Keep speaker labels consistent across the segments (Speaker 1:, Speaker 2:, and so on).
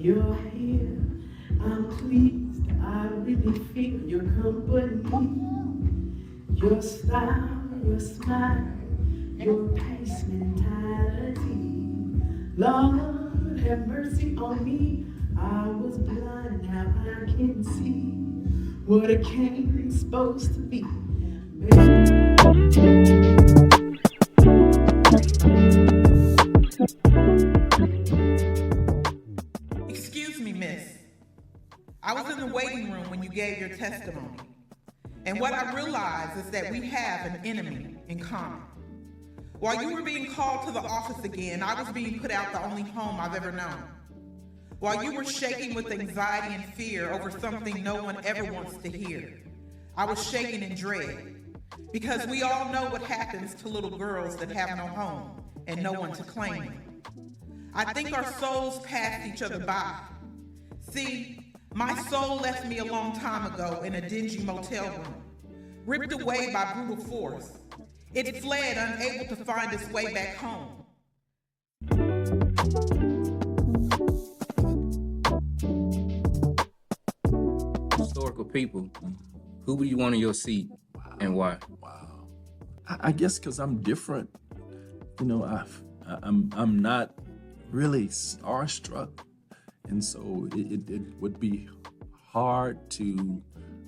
Speaker 1: You're here, I'm pleased, I really feel your company. Your style, your smile, your pace mentality. Lord, have mercy on me. I was blind, now I can see what a king's supposed to be.
Speaker 2: Excuse me, miss. I was in the waiting room when you gave your testimony. And what I realized is that we have an enemy in common. While you were being called to the office again, I was being put out the only home I've ever known. While you were shaking with anxiety and fear over something no one ever wants to hear, I was shaking in dread. Because we all know what happens to little girls that have no home and no one to claim them. I think our souls passed each other by. See, my soul left me a long time ago in a dingy motel room, ripped away by brutal force. It fled, unable to find its way back home.
Speaker 3: Historical people, who would you want in your seat and why?
Speaker 4: Wow. I guess because I'm different. You know, I'm not really starstruck. And so it would be hard to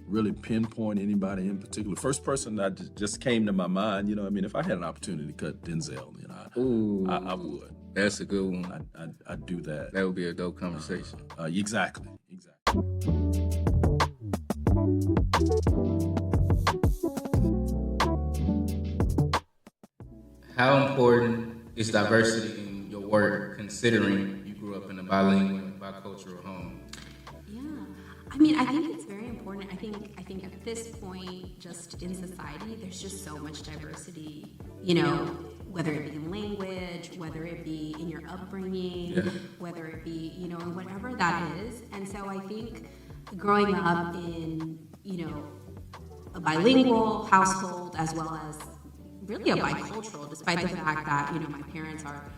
Speaker 4: really pinpoint anybody in particular. First person that just came to my mind, you know, I mean, if I had an opportunity to cut Denzel, you know, I would.
Speaker 3: That's a good one.
Speaker 4: I'd do that.
Speaker 3: That would be a dope conversation.
Speaker 4: Exactly.
Speaker 3: How important is diversity in your work, considering you grew up in a bilingual, bicultural home?
Speaker 5: Yeah, I mean, I think it's very important. I think at this point, just in society, there's just so much diversity. You know, whether it be in language, whether it be in your upbringing, whether it be, you know, whatever that is. And so I think growing up in, you know, a bilingual household as well as really a bicultural, despite the fact that, you know, my parents are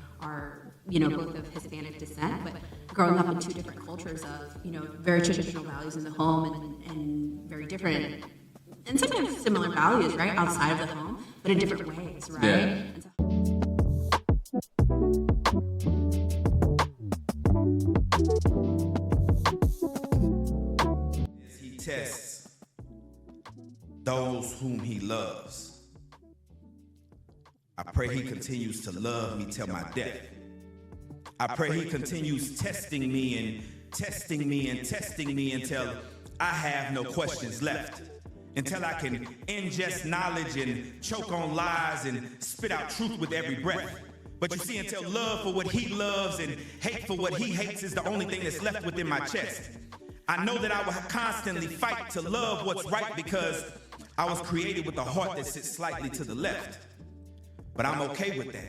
Speaker 5: you know, both of Hispanic descent, but growing up in two different cultures of, you know, very traditional values in the home and very different, and sometimes similar values, right, outside of the home, but in different ways, right?
Speaker 3: Yeah.
Speaker 5: And so,
Speaker 6: he tests those whom he loves. I pray he continues to love me till my death. I pray he continues testing me and testing me and testing me until I have no questions left. Until I can ingest knowledge and choke on lies and spit out truth with every breath. But you see, until love for what he loves and hate for what he hates is the only thing that's left within my chest. I know that I will constantly fight to love what's right because I was created with a heart that sits slightly to the left. But I'm okay with that.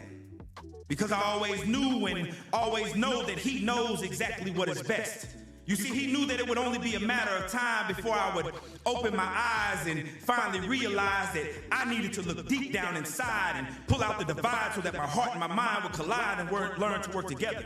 Speaker 6: Because I always knew and always know that he knows exactly what is best. You see, he knew that it would only be a matter of time before I would open my eyes and finally realize that I needed to look deep down inside and pull out the divide so that my heart and my mind would collide and learn to work together.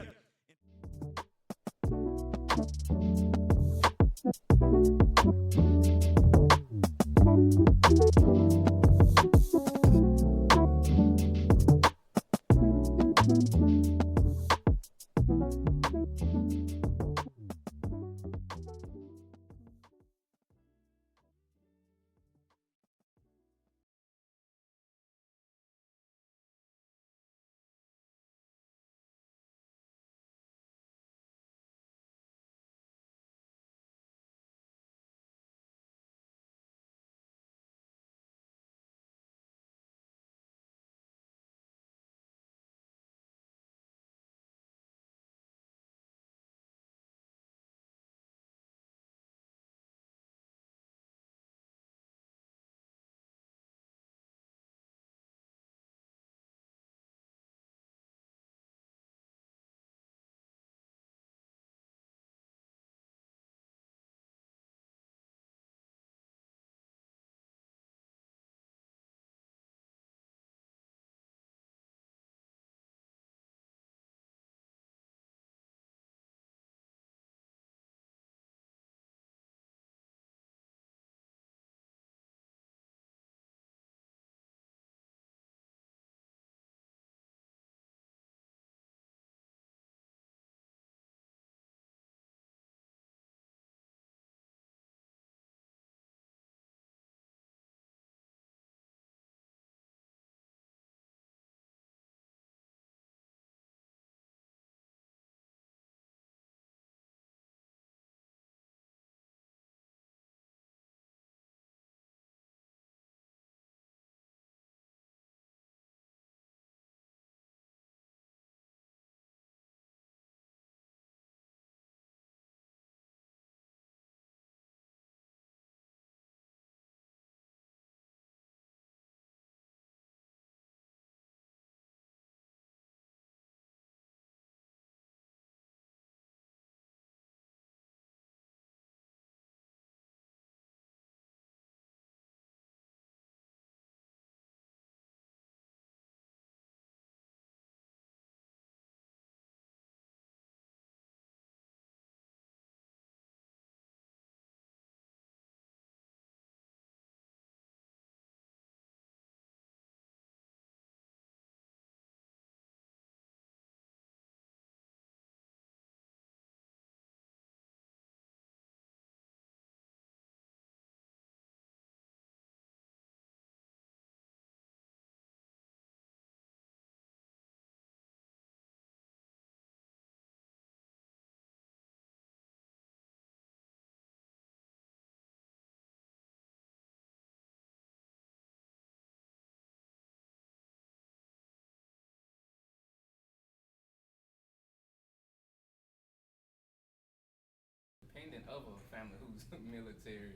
Speaker 3: independent of a family who's military.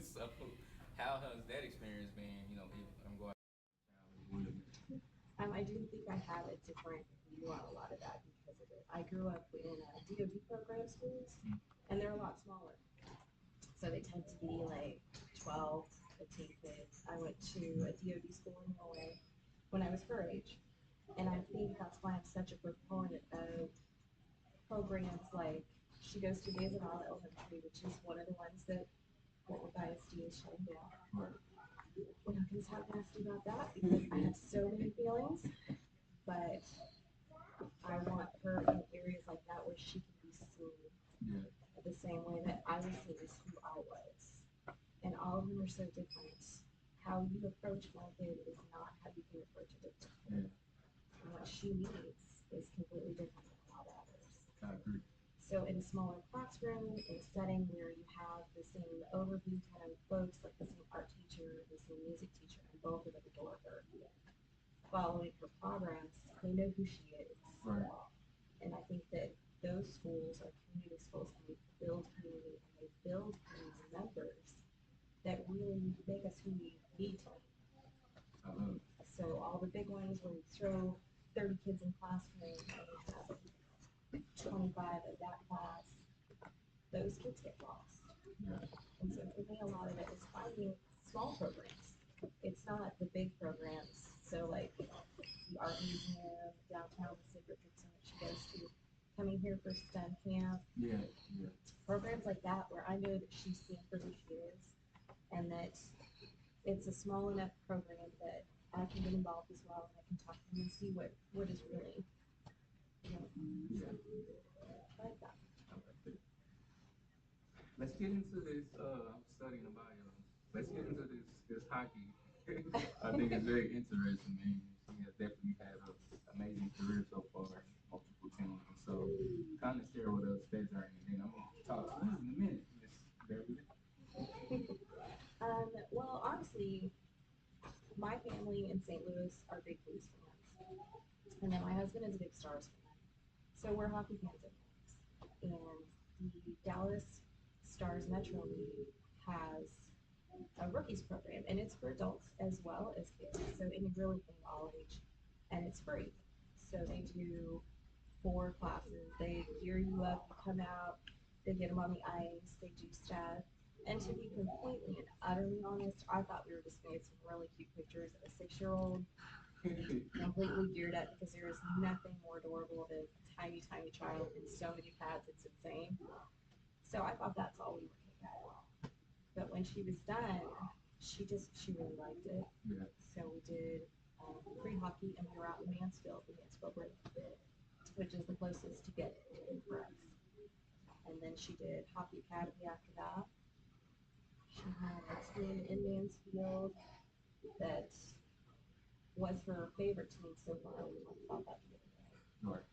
Speaker 3: So, how has that experience been? You know, if I'm going.
Speaker 7: I do think I have a different view on a lot of that because of it. I grew up in DoD program schools, and they're a lot smaller. So they tend to be like 12, 15 kids. I went to a DoD school in Norway when I was her age. And I think that's why I'm such a proponent of programs like she goes to Days of Isle Elementary, which is one of the ones that Fort Worth ISD is shutting down. We're not going to talk nasty about that because I have so many feelings, but I want her in areas like that where she can be seen the same way that I was seen as who I was. And all of them are so different. How you approach one kid is not how you can approach a different kid. And what she needs is completely different than all the others.
Speaker 3: I agree.
Speaker 7: So in a smaller classroom, in a setting where you have the same overview kind of folks, like the same art teacher, the same music teacher, and both of them adore her, following her progress, they know who she is.
Speaker 3: Right.
Speaker 7: And I think that those schools are community schools, and they build community, and they build community members that really make us who we need to be. So all the big ones where we throw 30 kids in classrooms and we have 25 of that class, those kids get lost.
Speaker 3: Yeah.
Speaker 7: And so for me, a lot of it is finding small programs. It's not the big programs. So like the art museum downtown, the St. Richardson that she goes to, coming here for STEM camp.
Speaker 3: Yeah.
Speaker 7: Programs like that where I know that she's seen for who she is and that it's a small enough program that I can get involved as well and I can talk to them and see what is really, I like that.
Speaker 3: Let's get into this. I'm studying the bio. Let's get into this hockey. I think it's very interesting, man. She has definitely had an amazing career so far, multiple teams. So, kind of share with us that journey, and then I'm gonna talk to you in a minute, Miss Beverly.
Speaker 7: Well, honestly, my family in St. Louis are big Blues fans, and then my husband is a big Stars fan. So we're hockey fans at home. And the Dallas Stars Metro League has a rookies program, and it's for adults as well as kids. So any really any all age, and it's free. So they do 4 classes. They gear you up, you come out. They get them on the ice. They do stuff. And to be completely and utterly honest, I thought we were just made some really cute pictures of a 6-year-old completely geared up because there is nothing more adorable than a tiny, tiny child in so many pads. It's insane. So I thought that's all we were getting at. But when she was done, she really liked it.
Speaker 3: Yeah.
Speaker 7: So we did free hockey, and we were out in Mansfield Road, which is the closest to get for us. And then she did Hockey Academy after that. She had a team in Mansfield that was her favorite team so far. We thought that
Speaker 3: Right.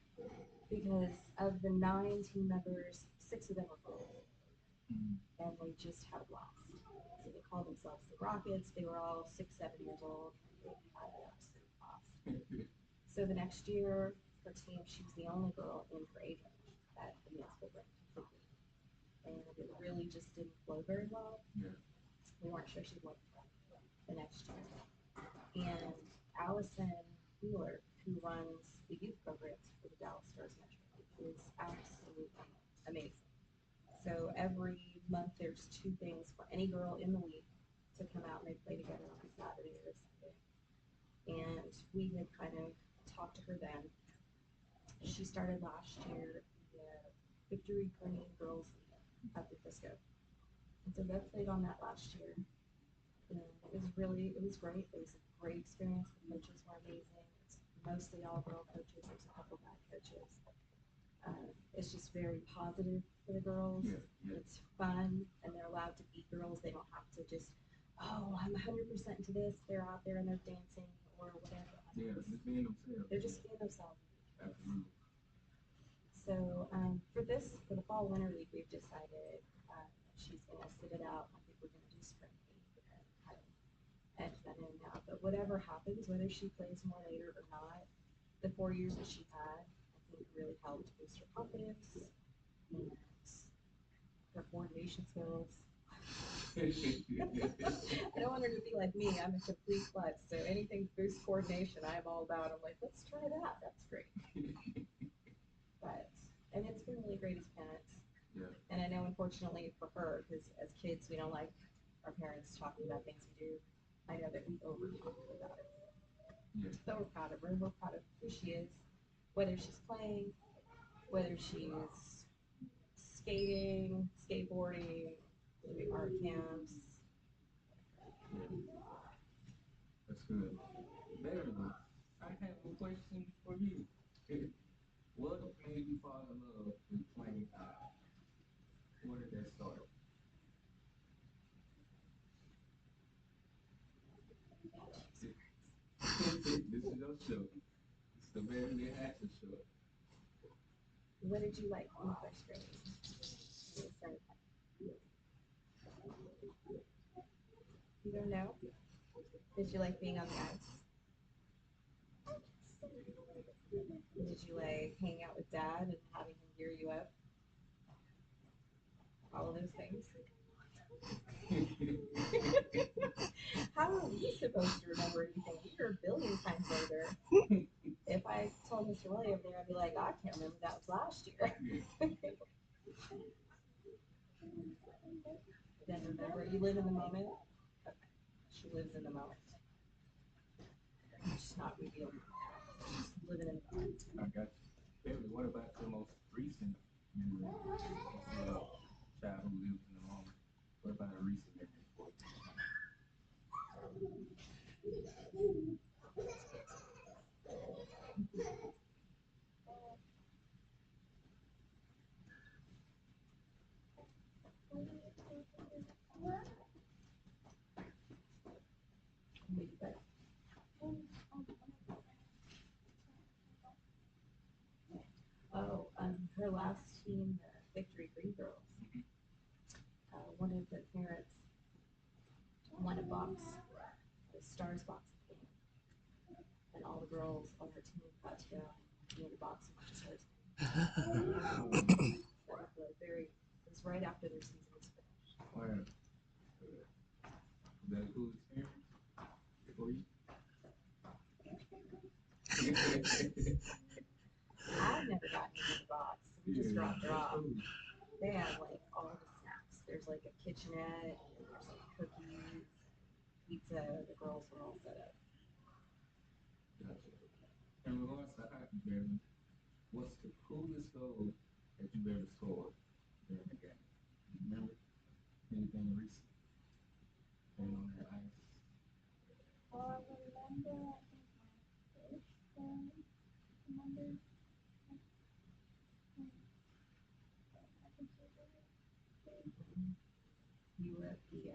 Speaker 7: because of the 9 team members, 6 of them were girls, and they just had a blast. So they called themselves the Rockets. They were all 6, 7 years old. And they had an absolute blast. So the next year, her team, she was the only girl in her age range at the Mansfield range. And it really just didn't flow very well.
Speaker 3: Yeah.
Speaker 7: We weren't sure she'd win the next year. And Allison Wheeler, who runs the youth programs for the Dallas Stars Metro, is absolutely amazing. So every month there's 2 things for any girl in the league to come out and they play together on a Saturday or a Sunday. And we had kind of talked to her then. She started last year the Victory Green Girls League up in Frisco. And so Bev played on that last year. And it was great. It was a great experience. The coaches were amazing. It's mostly all girl coaches. There's a couple guy coaches. It's just very positive for the girls.
Speaker 3: Yeah.
Speaker 7: It's fun, and they're allowed to be girls. They don't have to just, oh, I'm 100% into this. They're out there and they're dancing or whatever.
Speaker 3: Yeah, just being themselves.
Speaker 7: They're just being themselves.
Speaker 3: Absolutely.
Speaker 7: So for the fall winter league, we've decided she's going to sit it out. I think we're going to do spring league and kind of edge that in now. But whatever happens, whether she plays more later or not, the 4 years that she had, I think really helped boost her confidence. And communication skills. I don't want her to be like me. I'm a complete klutz. So anything boosts coordination, I'm all about. I'm like, let's try that. That's great. And it's been really great as parents.
Speaker 3: Yeah.
Speaker 7: And I know, unfortunately for her, because as kids, we don't like our parents talking about things we do. I know that we over talk about it.
Speaker 3: Yeah.
Speaker 7: So we're proud of her. We're proud of who she is, whether she's playing, whether she's skating, skateboarding, doing art camps.
Speaker 3: That's good. Beverly, I have a question for you. What made you fall in love with playing tag? Where did that start? This is your show. It's the Beverly Hatcher show.
Speaker 7: What did you like in first grade? You don't know? Did you like being on the ice? Did you like hang out with dad and having him gear you up? All of those things. How are we supposed to remember anything? We were a billion times older. If I told Mr. Willie over there, I'd be like, I can't remember, that was last year. Then remember, you live in the moment. Okay. She lives in the moment. She's not revealing. She's living in the moment.
Speaker 3: I got you. Beverly, what about your most recent memory? You're a child who lives in the moment. What about a recent memory for you?
Speaker 7: Her last team, the Victory Green Girls, one of the parents won a box, a Stars box game, and all the girls on her team got to go in the box and watch a Stars game. That was it was right after their season was finished.
Speaker 3: Wow. Was that a cool experience for you?
Speaker 7: I've never gotten into the box. We just dropped her off. They have like all the snacks. There's like a kitchenette, and there's like cookies, pizza. The girls were all set up.
Speaker 3: Gotcha. In regards to hockey, Beverly, what's the coolest goal that you've ever scored during the game? You remember anything recent? Playing on that ice?
Speaker 8: I remember, I think my first remember.
Speaker 7: You were at the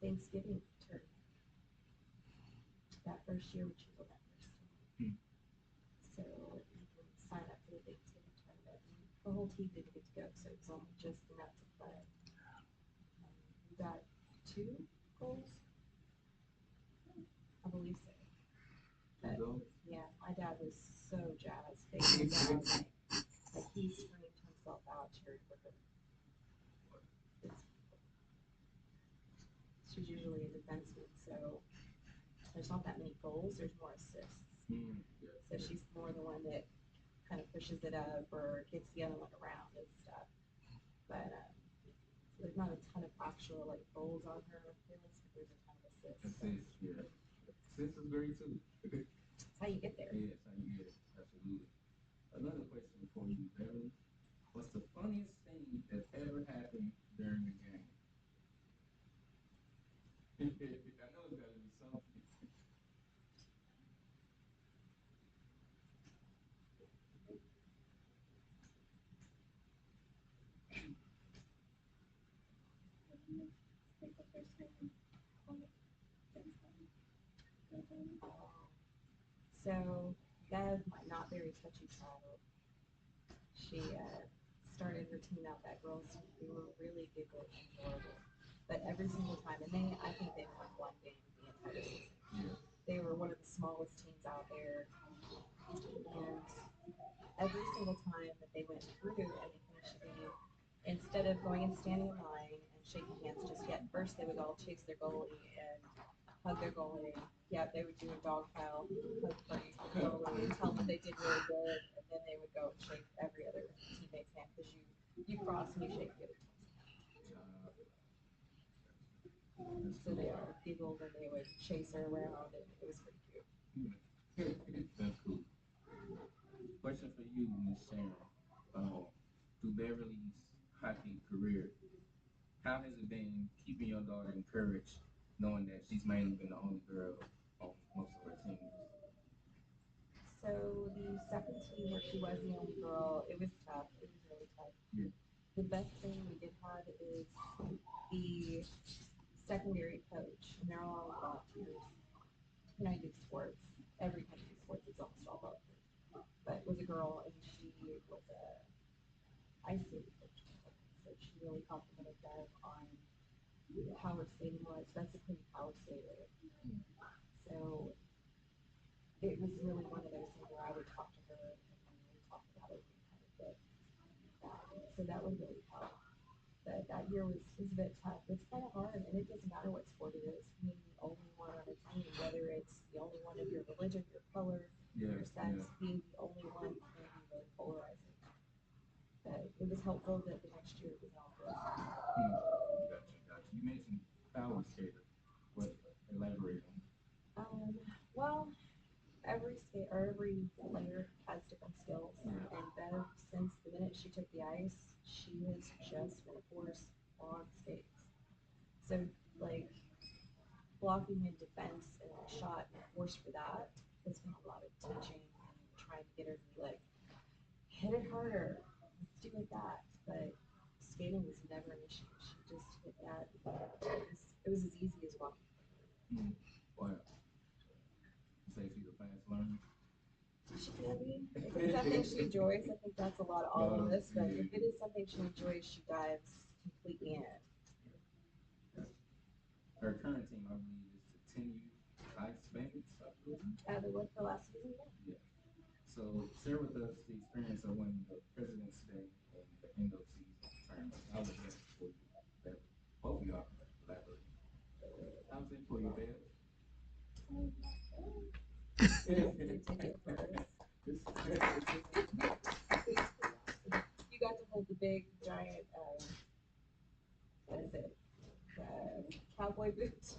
Speaker 7: Thanksgiving tournament that first year, which was that first time. So you can sign up for the Thanksgiving tournament. And the whole team didn't get to go, so it was only just enough to play. We got 2 goals, I believe so. But yeah, my dad was so jazzed. They came down like he screamed himself out cheering for her. She's usually a defenseman, so there's not that many goals, there's more assists. So she's more the one that kind of pushes it up or gets the other one around and stuff. But there's not a ton of actual like goals on her list, but there's a ton of assists.
Speaker 3: Assists, yeah. Assists is great too.
Speaker 7: That's how you get there.
Speaker 3: Yeah, that's how you get it. Absolutely. Another question for you, Beverly. What's the funniest thing that ever happened during the game? I know it's gotta be something.
Speaker 7: So Bev, my not very touchy child, she started her team out that girls team. They were really giggly and adorable. But every single time, and I think they won one game the entire season.
Speaker 3: Yeah.
Speaker 7: They were one of the smallest teams out there. And every single time that they went through and they finished the game, instead of going and standing in line and shaking hands just yet, first they would all chase their goalie and hug their goalie. Yeah, they would do a dog pile, hug party for the goalie, and tell them that they did really good, and then they would go and shake every other teammate's hand because you cross and you shake the other team's hand. So they all giggled and they would chase her around, and it was pretty cute.
Speaker 3: That's cool. Question for you, Miss Sharon. Through Beverly's hockey career, how has it been keeping your daughter encouraged, knowing that she's mainly been the only girl on most of her teams?
Speaker 7: So the second team where she was the only girl, it was tough. It was really tough.
Speaker 3: Yeah.
Speaker 7: The best thing we did have is the secondary coach, and they're all volunteers. And I do sports. Every country sports is almost all volunteers. But it was a girl, and she was a ice skating coach. So she really complimented them on how her skating was. That's a pretty power skater. So it was really one of those things where I would talk to her and we talked about it and kind of get that. So that would really help. But that year was a bit tough. It's kind of hard, and it doesn't matter what sport it is. Being the only one on a team, whether it's the only one of your religion, your color, your sex, being the only one can be really polarizing. But it was helpful that the next year it was all girls.
Speaker 3: Gotcha. You mentioned power skater. What? Elaborate on it.
Speaker 7: Well, every player has different skills, and Bev, since the minute she took the ice, she has just been a force on skates. So, like, blocking in defense and a shot and force for that, it's been a lot of teaching and trying to get her to be like, hit it harder, let's do it that. But skating was never an issue. She just hit that. It was as easy as walking.
Speaker 3: Wow. You say she's a fast learner?
Speaker 7: She can be. If it's something she enjoys, I think that's a lot of all of this. But if it is something she enjoys, she dives completely in it.
Speaker 3: Her current team, I believe, is the 10U Ice Bandits, I believe.
Speaker 7: They went for last season, yeah.
Speaker 3: Yeah. So share with us the experience of winning the President's Day and the end of season tournament. How was that for you? That both of y'all can elaborate. How was it for you, Bev? You got to hold the big giant, what is it? Cowboy boots.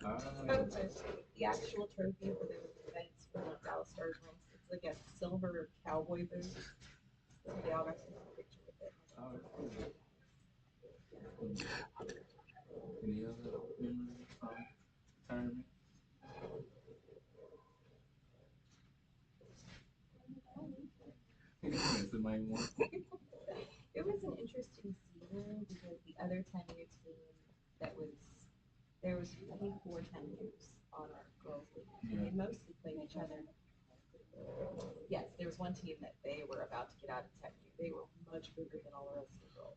Speaker 3: The actual trophy for those events for the Dallas Stars rings, it's like a silver cowboy boot. So they all got to take a picture with it. Any other memories from the tournament? Somebody want?
Speaker 7: It was an interesting season because the other 10U team there was I think 4 10Us on our girls league.
Speaker 3: Yeah.
Speaker 7: They mostly played each other. Yes, there was one team that they were about to get out of 10U. They were much bigger than all the rest of the girls.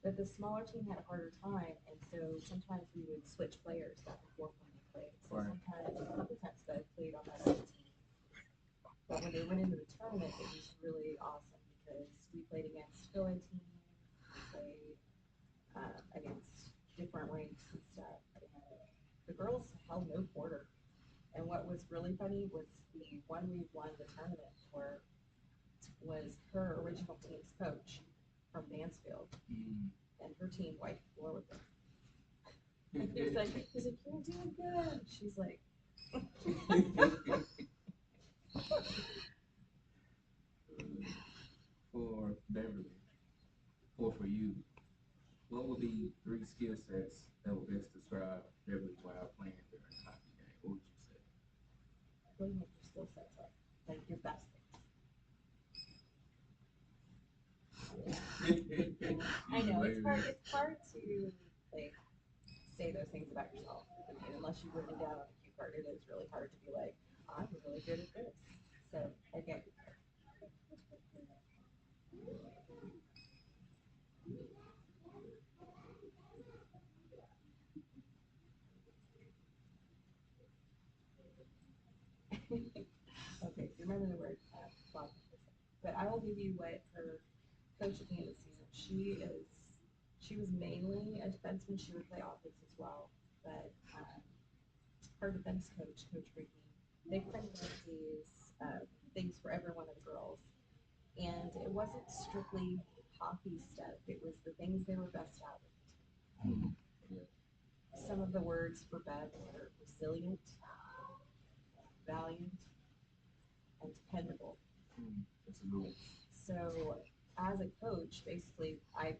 Speaker 7: But the smaller team had a harder time, and so sometimes we would switch players back and forth when they played. So sometimes, a couple times that I played on that other team. But when they went into the tournament, it was really awesome because we played against Philly teams, we played against different ranks and stuff. And the girls held no quarter. And what was really funny was the one we won the tournament for was her original team's coach from Mansfield. And her team wiped the floor with her. And he's like, you're doing good. She's like,
Speaker 3: For Beverly, or for you, what would be 3 skill sets that would best describe Beverly while playing during a hockey game? What would you say?
Speaker 7: what do you make your skill sets up? Like your best things. I know, it's hard to like say those things about yourself. I mean, unless you've written it down on a cue card, it is really hard to be like, I'm really good at this. So I get it. Okay, so remember the word blocking. But I will give you what her coach at the end of the season She was mainly a defenseman. She would play offense as well, but her defense coach, Coach Ricky, they printed these things for every one of the girls, and it wasn't strictly hockey stuff. It was the things they were best at. Some of the words for Bev were resilient, valiant, and dependable.
Speaker 3: That's a good one.
Speaker 7: So as a coach, basically, I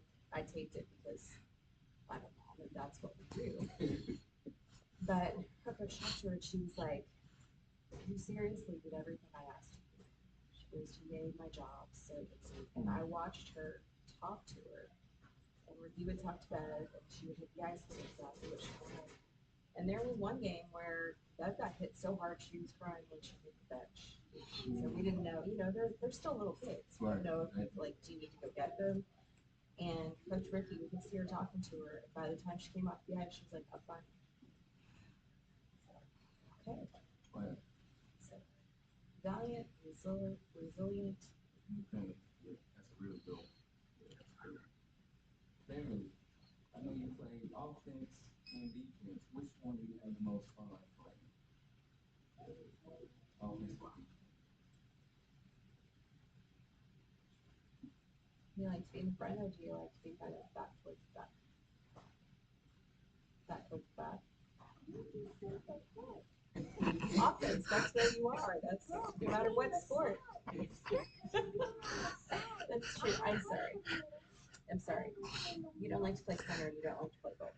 Speaker 7: taped it because I'm a mom and that's what we do. But her coach talked to her and she was like, "You seriously did everything I asked you to do." She goes, "You made my job so easy." And I watched her talk to her, and Ricky would talk to Bev, and she would hit the ice with exactly what she wanted. And there was one game where Bev got hit so hard she was crying when she hit the bench. So we didn't know, they're still little kids. We didn't know if, like, do you need to go get them? And Coach Ricky, we could see her talking to her. By the time she came off the ice, she was like, "I'm fine." Okay.
Speaker 3: Wow.
Speaker 7: So, valiant, resilient.
Speaker 3: Okay. Yeah, that's a real good one. Yeah, that's good. Beverly, I know you played offense and defense. Which one do you have the most fun playing? Offense or defense?
Speaker 7: Do you like to be in front or do you like to be kind of back towards the back? Back towards the back. Offense, that's where you are. That's no matter what sport. That's true. I'm sorry. You don't like to play center and you don't like to play goal.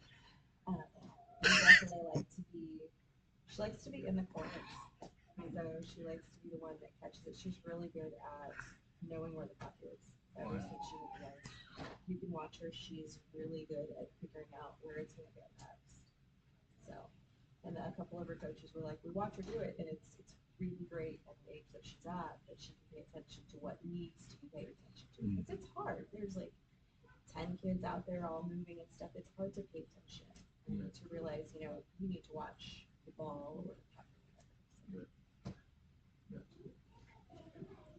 Speaker 7: You definitely like to be, she likes to be in the corners. So she likes to be the one that catches it. She's really good at knowing where the puck is. Ever since she was young. You can watch her, she's really good at figuring out where it's gonna go next. So, and a couple of her coaches were like, "We watch her do it, and it's really great at the age that she's at, that she can pay attention to what needs to be paid attention to." Because it's hard. There's like 10 kids out there all moving and stuff. It's hard to pay attention and to realize, you need to watch the ball or the puck.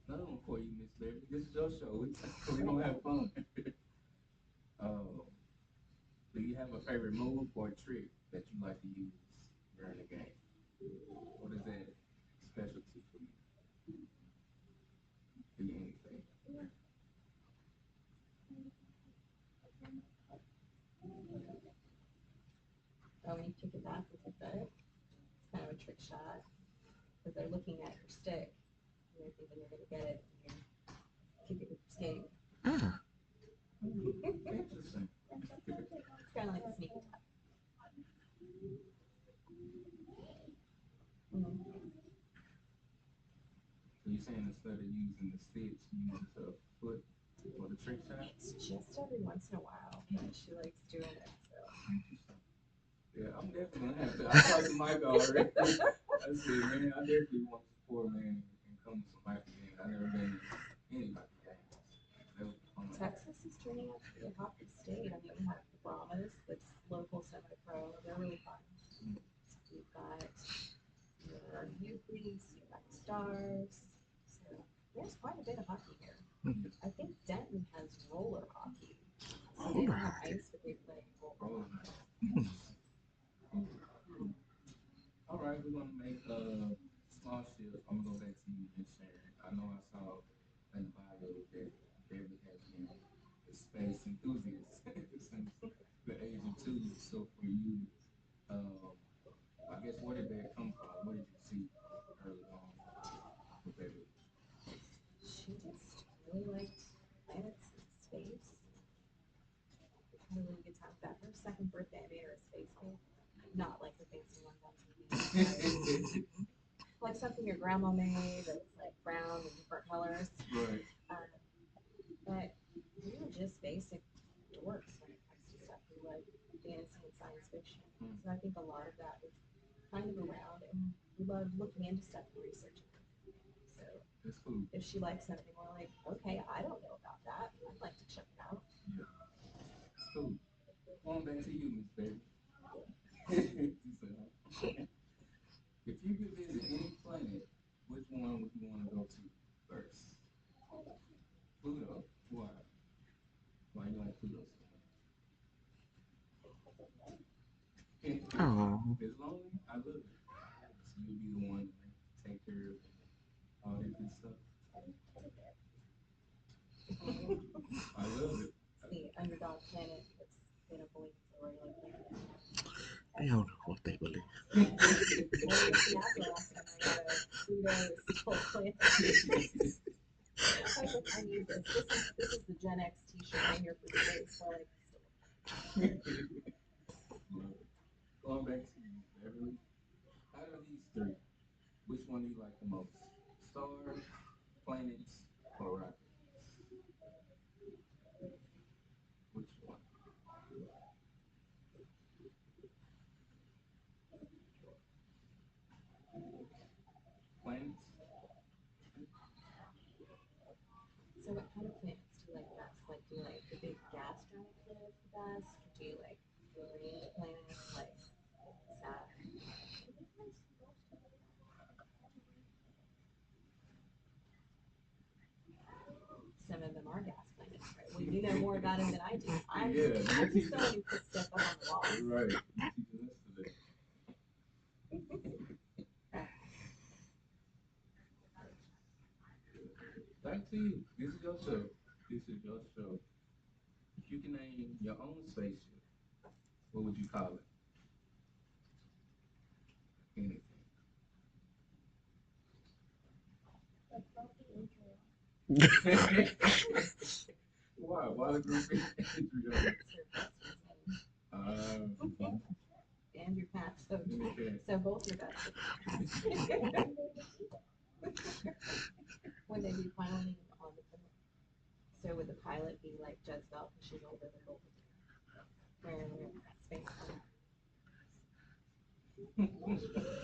Speaker 3: Another one for you, Miss Beverly. This is your show. We're gonna have fun. Do you have a favorite move or trick that you like to use during the game? What is that specialty for you? Could be anything.
Speaker 7: Oh, when you kick it back with your foot, it's kind of a trick shot because they're looking at your stick and they're thinking you're going to get it and you kick it with your skate.
Speaker 3: Interesting.
Speaker 7: It's kind of like a sneak attack.
Speaker 3: So you're saying instead of using the sticks, you use the foot for the trick shot?
Speaker 7: It's just every once in a while, but she likes doing it. So.
Speaker 3: Yeah, I'm definitely gonna have to. I talked to Mike already. I said, man, I definitely want to support, man, and come to some hockey games. I've never been to any hockey games. That was fun.
Speaker 7: Texas is turning out to be a hockey state. I mean, we have the Brahmas, that's local semi-pro. They're really fun. We've got your Euclides, you've got Stars. So there's quite a bit of hockey here. I think Denton has roller hockey. So they don't have ice, but they play roller hockey.
Speaker 3: All right, we're gonna make a small shift. I'm gonna go back to you, Miss Sharon. I know I saw in the bio that Beverly has been a space enthusiast since the age of 2. So for you, I guess where did that come from? What did you see early on with Beverly?
Speaker 7: She just really liked planets and space. Had a really good time with that. Her second birthday, I made her a space cake. Not like the fancy ones on TV. Like something your grandma made that's like brown and different colors.
Speaker 3: Right.
Speaker 7: But we were just basic dorks when it comes to stuff. We like fantasy and science fiction. So I think a lot of that was kind of around, and we loved looking into stuff and researching. So
Speaker 3: that's cool.
Speaker 7: If she likes something, we're like, okay, I don't know about that. I'd like to check it out.
Speaker 3: Yeah. That's cool. Going back to you, Miss Baby. If you could visit any planet, which one would you want to go to first? Pluto. Why? Why Kudos to
Speaker 9: Oh,
Speaker 3: It's lonely. I love it. So you'll be the one to take care of all that good stuff. I love it.
Speaker 7: The underdog planet that's been a boy for a regular planet.
Speaker 9: they don't know what they believe.
Speaker 7: Well, you see, after last time I got a Pluto's full planet. I was like, I need this. This is the Gen X t-shirt right here for space. So like,
Speaker 3: Love it. Going back to you, Beverly. Out of these three, which one do you like the most? Stars, planets, or rockets? Which one? Planets?
Speaker 7: so what kind of planets do you like best? Like, do you like the big gas giant planets the best? Do you like the ring planets like Saturn? Some of them are gas planets, right? Well, you know more about them than I do. I'm
Speaker 3: Yeah,
Speaker 7: I'm just the one who puts stuff up on the wall.
Speaker 3: Right. You're teaching us today. Back to you. This is your show. This is your show. If you can name your own spaceship, what would you call it? Anything. Why? Why the group Andrew?
Speaker 7: Andrew Patch. So
Speaker 3: Okay.
Speaker 7: both your best. When they do piloting on the pilot. So would the pilot be like Jezebel because she's older than both of them? Where space pilot.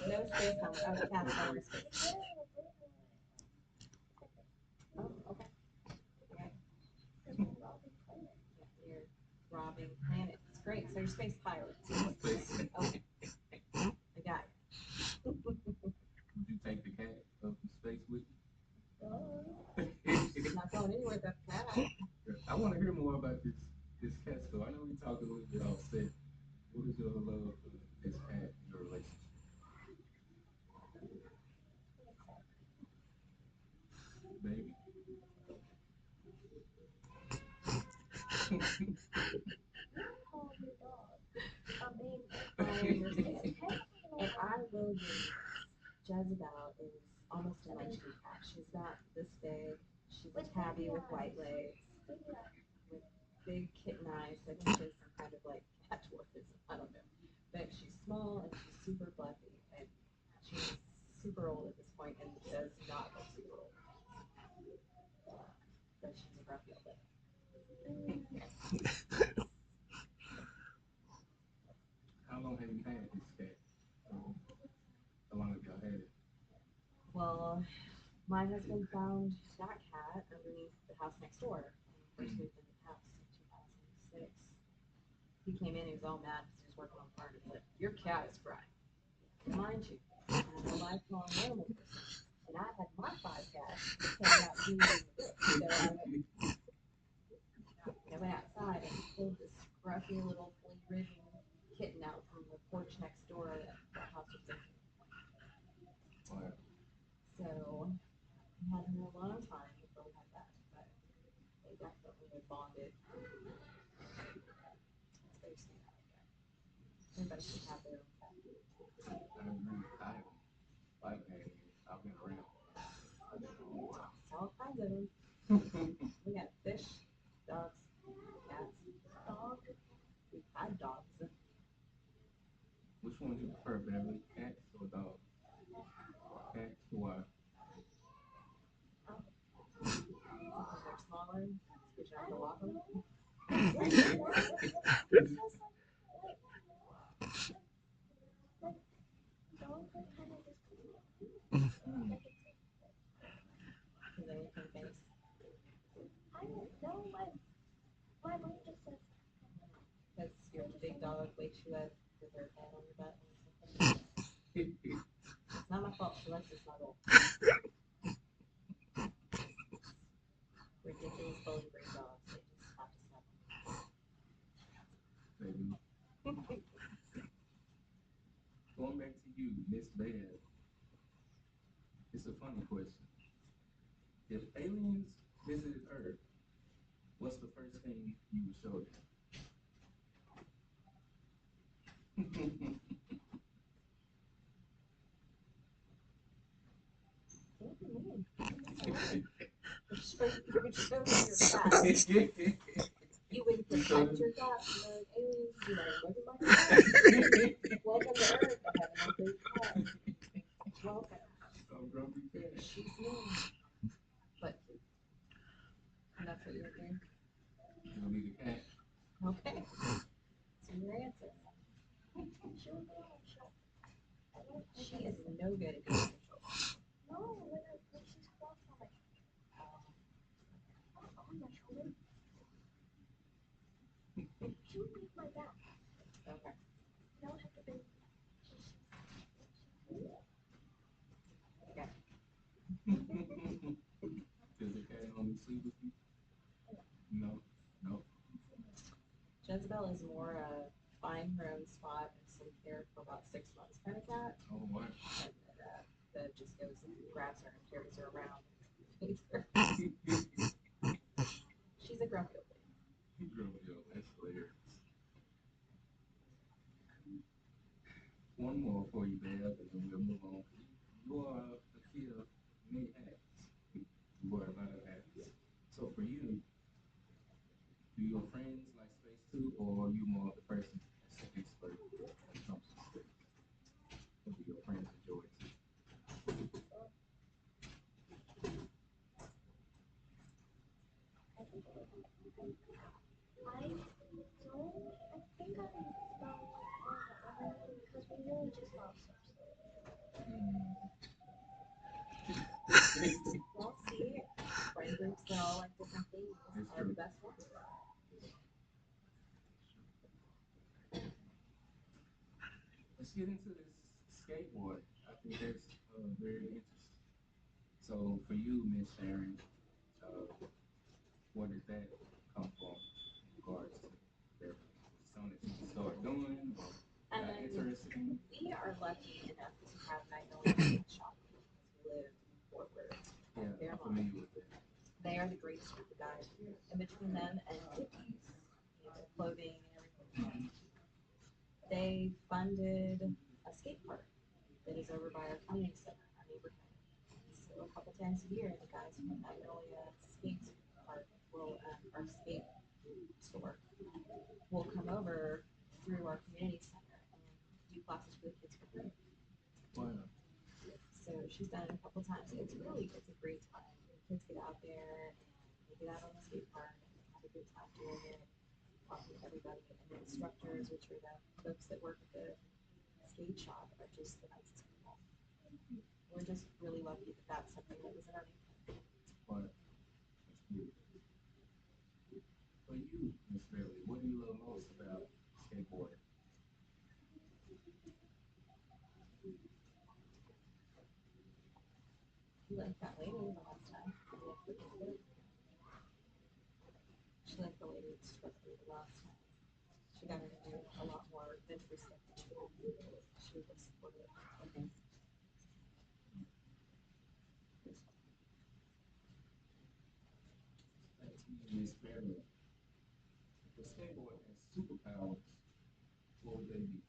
Speaker 7: No space pilot. Oh, Pat's not a space. Oh, okay. Okay. You're robbing planets. Great. So you're space pilots. Okay. I got it.
Speaker 3: Would you take the cat up to space with you?
Speaker 7: It's not going anywhere but cat.
Speaker 3: I want to hear more about this cat story. I know we talked a little bit off set. What is your love for this cat in your relationship? Baby?
Speaker 7: I understand. And I will use Jezebel is almost a munchkin cat. She's not this big. She's a tabby with white legs, with big kitten eyes. I think she has some kind of like cat dwarfism. I don't know. But she's small and she's super fluffy and she's super old at this point and does not look super old. But she's a grumpy old lady.
Speaker 3: How long have you had this cat? How long have y'all had it?
Speaker 7: Well, my husband found that cat underneath the house next door when he first moved into the house in 2006. He came in, he was all mad because he was working on the farm. He's like, "Your cat is fried." Mind you, I'm a lifelong animal person, and I had my 5 cats hanging out doing the book. So I went outside and pulled this scruffy little flea-ridden kitten out from the porch next door that the house was in.
Speaker 3: Wow.
Speaker 7: So we had her a long time before we had that, but they definitely had bonded. It's very sweet out there. Everybody should have their own cat.
Speaker 3: I agree. I've had it. I've been around.
Speaker 7: All kinds of them. We got fish, dogs, cats, dogs. We've had dogs.
Speaker 3: Which one do you prefer, Beverly? Cats or dogs? Cats. Why?
Speaker 7: Because they're smaller, because you have to walk them. Because they look in the face.
Speaker 8: I don't know. My mom just says
Speaker 7: Because your big dog wakes you up with her head on your butt or something. It's not my fault. She likes to snuggle. Ridiculous bowling green dogs. They just have to snuggle.
Speaker 3: they do. Going back to you, Miss Bev, it's a funny question. If aliens visited Earth, what's the first thing you would show them?
Speaker 7: You would show them your cat. You would protect your cat from the aliens. You'd be like, look at my cat. Welcome to Earth. I have an ugly cat. Welcome.
Speaker 3: I'm grumpy cat.
Speaker 7: She's mean. But, and that's what you would do?
Speaker 3: It'll be the cat.
Speaker 7: Okay. So your answer. She is no good at being social.
Speaker 8: No, when she's crossed on my shoulder. She would make my back.
Speaker 7: Okay.
Speaker 8: No, I have to be.
Speaker 7: Okay.
Speaker 3: Does the cat only sleep with you? No. No.
Speaker 7: Jezebel is more a find her own spot and sleep there for about 6 months kind of cat.
Speaker 3: Oh, wow.
Speaker 7: And that just goes and grabs her and carries her around. Feeds her. She's a grumpy old lady.
Speaker 3: Grumpy old, that's hilarious. One more for you, Bev, and then we'll move on. You are a kid of many hats. You wear a lot of hats. So for you, do your friends like space too, or are you more of the person that's an expert when it comes to space? Or do your friends enjoy it too?
Speaker 8: Because we really just love stuff.
Speaker 7: Well, see, friend groups, they all like different things.
Speaker 3: It's
Speaker 7: Are the
Speaker 3: true.
Speaker 7: best ones.
Speaker 3: Let's get into this skateboard. I think that's very interesting. So for you, Miss Sharon, where did that come from in regards to Beverly? Something that you started doing or got interested in?
Speaker 7: We are lucky enough to have Magnolia Skate Shop because we live in Fort Worth.
Speaker 3: Yeah, I'm familiar with that.
Speaker 7: They are the greatest group of guys. And between them and Dickies, clothing and everything, they funded a skate park that is over by our community center, our neighborhood. So a couple times a year, the guys from Magnolia Skate Park will, our skate store, will come over through our community center and do classes for the kids for free.
Speaker 3: Wow.
Speaker 7: So she's done it a couple times. It's a great time. The kids get out there and they get out on the skate park and they have a good time doing it, talking to everybody. And the instructors, which are the folks that work at the skate shop, are just the nicest people. We're just really lucky that that's something that was in our neighborhood.
Speaker 3: Wow. That's beautiful. For you, Miss Beverly, what do you love most about skateboarding?
Speaker 7: She liked that lady the last time. She liked the lady that struck me the last time. She got her to do a lot more adventure stuff than she did. She was supportive. Okay.
Speaker 3: Back to you, Miss Beverly. If a skateboard has superpowers, what would they be?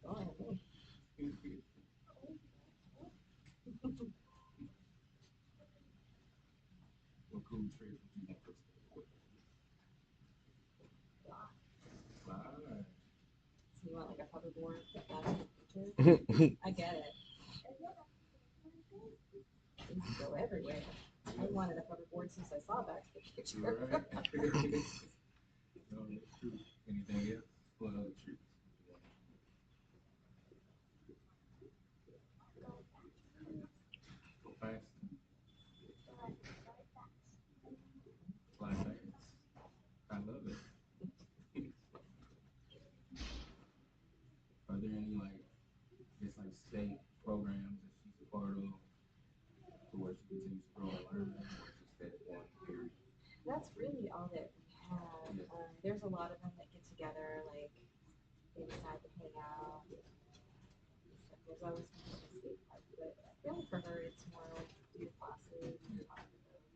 Speaker 7: Oh,
Speaker 3: What cool trick would you want for a skateboard? Fly.
Speaker 7: so you want like a hoverboard that flies in the future? I get it. You can go everywhere. I wanted a hoverboard since I saw Back to the Future.
Speaker 3: Right. No, that's true. Anything else? What other tricks would you want? Go fast. Fly fast. I love it. Are there any state programs that she's a part of to where she continues to grow and learn, or just that one period?
Speaker 7: That's really all that we have. There's a lot of them that get together, like they decide to hang out. There's always kind of a skate park, but I feel like for her it's more like do classes and talk to those.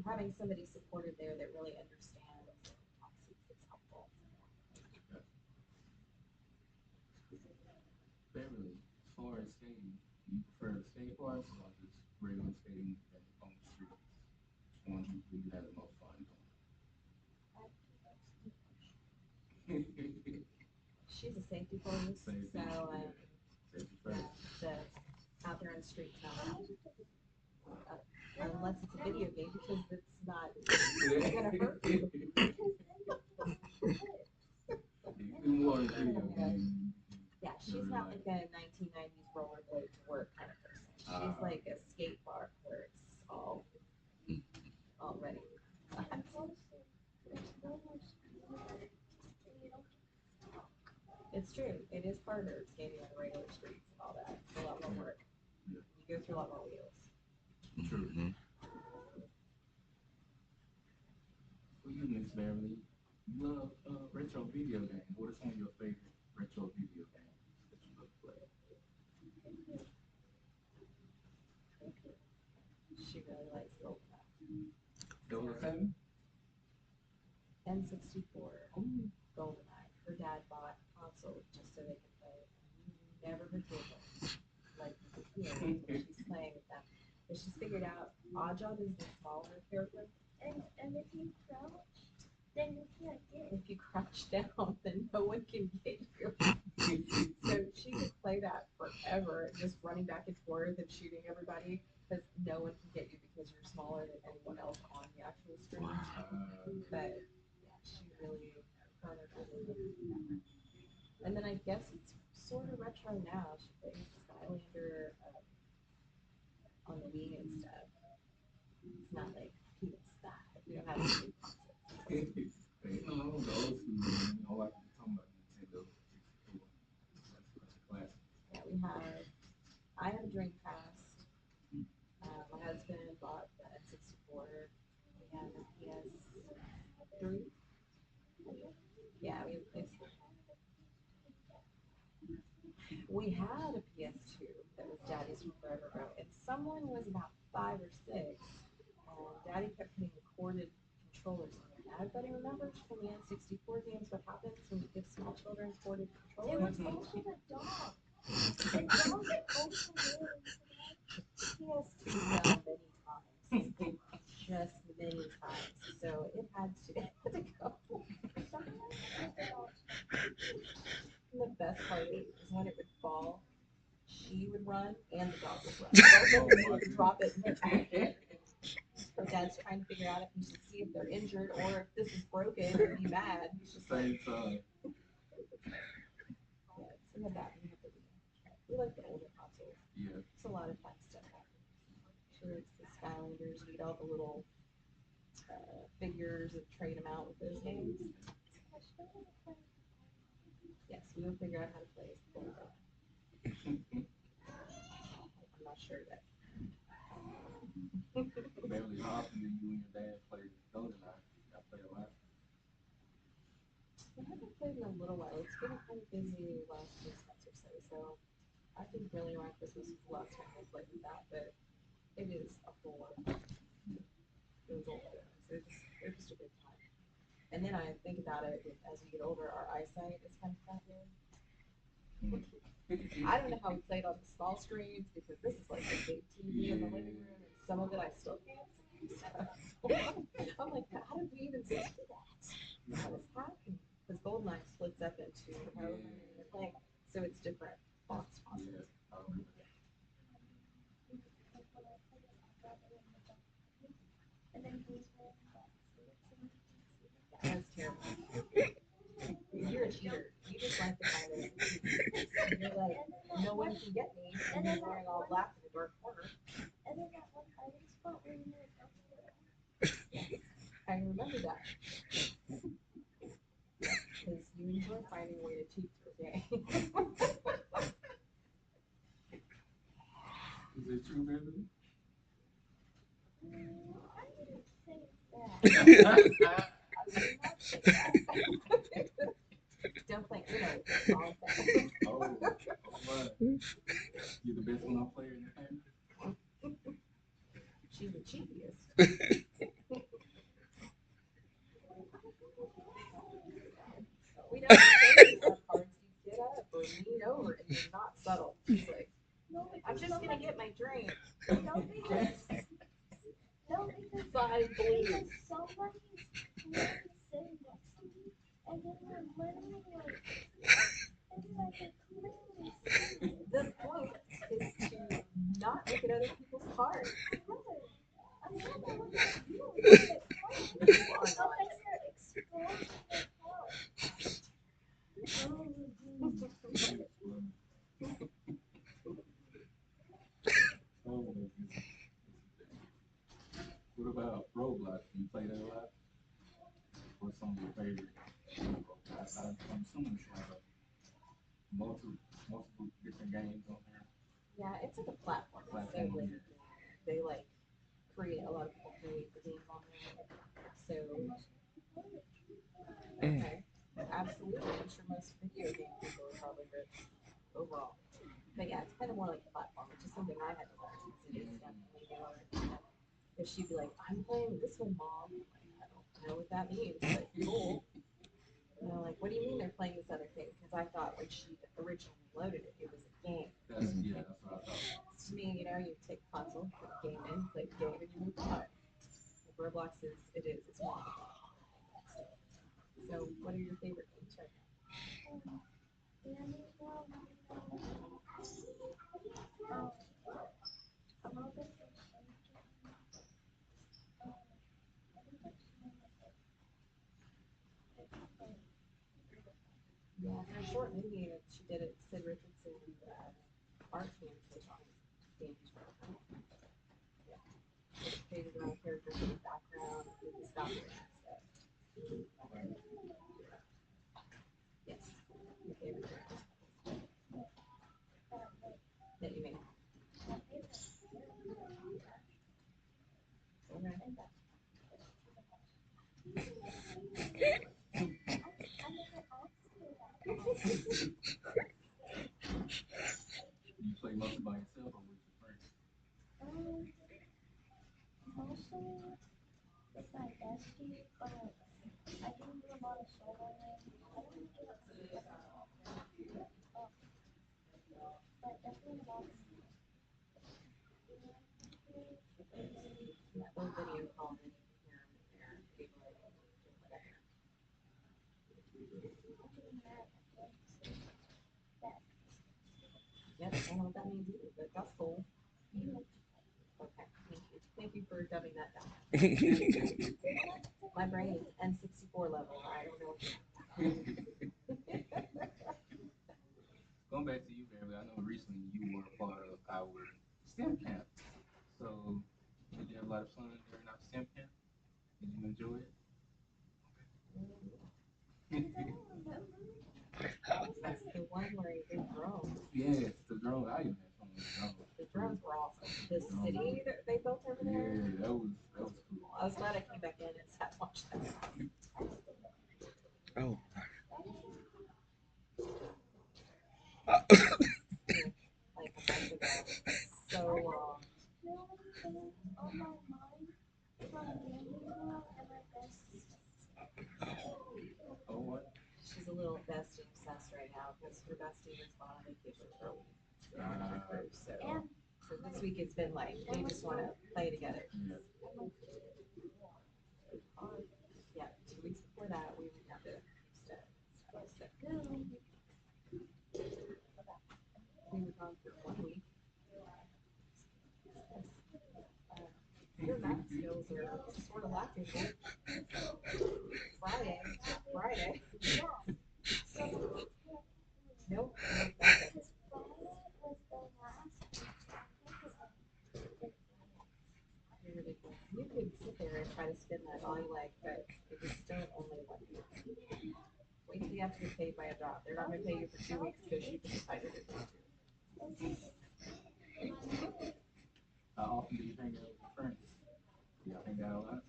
Speaker 7: Having somebody supported there that really understands obviously it's helpful.
Speaker 3: Beverly, as far as skating, do you prefer skate parks or just regular skating on the streets? Which one do you have the most fun doing?
Speaker 7: She's a safety police,
Speaker 3: Safety,
Speaker 7: so
Speaker 3: safety first.
Speaker 7: the out there on the street time. Unless it's a video game because it's not gonna hurt you.
Speaker 3: You do more than video games.
Speaker 7: Yeah, she's not like a 1990s rollerblade to work kind of person. She's like a skate park where it's all ready. It's true. It is harder skating on the regular streets and all that. It's a lot more work. You go through a lot more wheels.
Speaker 3: True. For you, Miss Beverly, you love retro video games. What are some of your favorite retro video games that you love to play?
Speaker 7: She really likes GoldenEye.
Speaker 3: GoldenEye?
Speaker 7: N64, GoldenEye. Her dad bought console just so they could play. Never forget it. Like she's playing with them. But she's figured out Oddjob is the smaller character.
Speaker 8: And if you crouch, then you can't get it.
Speaker 7: If you crouch down, then no one can get you. So she could play that forever, just running back and forth and shooting everybody, because no one can get you because you're smaller than anyone else on the actual screen. But yeah, she really kind of really. And then I guess it's sort of retro now. She plays Skylander on the Wii and stuff. It's not like PS5. We don't have any consoles.
Speaker 3: No, the old school, man. I like to talk about Nintendo 64. That's a classic.
Speaker 7: Yeah, I have a Dreamcast. My husband bought the N64. We have a PS3. Yeah, we had a PS2 that was Daddy's from forever ago, and someone was about 5 or 6, and Daddy kept putting the corded controllers in there. Now everybody remembers from the N64 games what happens when you give small children corded
Speaker 8: There was
Speaker 7: controllers.
Speaker 8: also the dog. The dog also lived.
Speaker 7: PS2 fell many times. Just many times. So it had to go. And the best part is when it would fall, she would run and the dog would run. Both of them would drop it in the back. Her dad's trying to figure out if he should see if they're injured or if this is broken and be mad. He's just like,
Speaker 3: Same time.
Speaker 7: yeah, it's in the back. We like the older consoles.
Speaker 3: Yeah.
Speaker 7: It's a lot of fun stuff. She likes the Skylanders. We get all the little figures and trade them out with those games. Yes, we will figure out how to play GoldenEye. I'm not sure yet.
Speaker 3: Beverly, how often do you and your dad play GoldenEye? Y'all play a lot?
Speaker 7: We haven't played in a little while. It's been kind of busy the last 6 months or so. So I think really around Christmas was the last time we played with that, but it is a whole lot of fun. Those old games. They're just a good time. And then I think about it, as we get older, our eyesight is kind of crackling. I don't know how we played on the small screens because this is like a big TV in the living room, and some of it I still can't see. So I'm like, how did we even see that? What is happening? Because GoldenEye splits up into however many you're playing, so it's different fonts possible.
Speaker 8: And then he's wearing
Speaker 7: That's terrible. You're a cheater. You just like to find it. You're like, no one can get me, and you're wearing all black in the dark corner.
Speaker 8: And then that one hiding spot where you were up there.
Speaker 7: I remember that. Because you enjoy finding a way to cheat your game.
Speaker 3: Is it true, Beverly?
Speaker 8: I wouldn't
Speaker 7: Don't play, all things.
Speaker 3: Oh, what? You the best one player in the family?
Speaker 7: She's the cheekiest. We don't say our cards. You get up or lean over, and you're not subtle. She's like, I'm just gonna get my drink.
Speaker 8: No, because
Speaker 7: Five blues.
Speaker 8: somebody's literally sitting next to me, and then we're literally like, it's like a clearly seeing.
Speaker 7: The point is to not look at other people's cards.
Speaker 8: I'm not gonna look at you. Look at cards.
Speaker 7: You are not.
Speaker 8: Unless you're exposed to cards.
Speaker 3: Oh, my goodness. What about Roblox? Do you play that a lot? What's some of your favorite? I'm assuming it's like multiple different games on there.
Speaker 7: Yeah, it's like a platform. So they like create a lot of people create the games on there. So okay, absolutely. I'm sure most video game people are probably good overall. But yeah, it's kind of more like a platform, which is something I had to learn. It is definitely more. Because she'd be like, I'm playing this one, Mom. I'm like, I don't know what that means, but cool. And I'm like, what do you mean they're playing this other thing? Because I thought when she originally loaded it, it was a game.
Speaker 3: That's what I thought.
Speaker 7: To me, you take a console, put a game in, play the game, and you move on. Roblox it's more. So, what are your favorite games right now? Yeah, her short movie that she did at Sid Richardson's art campus on Danny Sharp. Yeah. She created her own characters in the background, with the stop and stuff. Yes. Your favorite character that you made.
Speaker 3: You play mostly by yourself or with your friends?
Speaker 8: Mostly with my bestie, but I do a lot of solo games. I don't do it but definitely a lot of
Speaker 7: That little video call that you can hear them there, people are doing whatever. Yep, I don't know what that means either, but that's cool. Okay, thank you. Thank you for dumbing that down. My brain is N64 level. I don't know.
Speaker 3: Going back to you, Beverly, I know recently you were a part of our STEM camp. So, did you have a lot of fun during our STEM camp? Did you enjoy it?
Speaker 7: That's the one where you did drones.
Speaker 3: Yes, the drone. I even had fun with the drone.
Speaker 7: The drones were awesome. The city that they built over there.
Speaker 3: Yeah, that was cool.
Speaker 7: I was glad I came back in and sat and watched that.
Speaker 9: Oh.
Speaker 7: Like a month ago. So long.
Speaker 8: on my mind from gaming world and my bestie.
Speaker 3: Oh, what?
Speaker 7: She's a little bestie obsessed right now because her bestie was gone on vacation for a week. So this week it's been like they just want to play together.
Speaker 3: Yeah.
Speaker 7: Yeah, 2 weeks before that we went down to we were gone for 1 week. Your math skills are sort of lacking. Friday. Nope. You could sit there and try to spin that all you like, but it is still only 1 week. Wait till you have to get paid by a job. They're not going to pay you for 2 weeks because you decided it.
Speaker 3: How often do you hang out with your friends? Do y'all hang out a lot?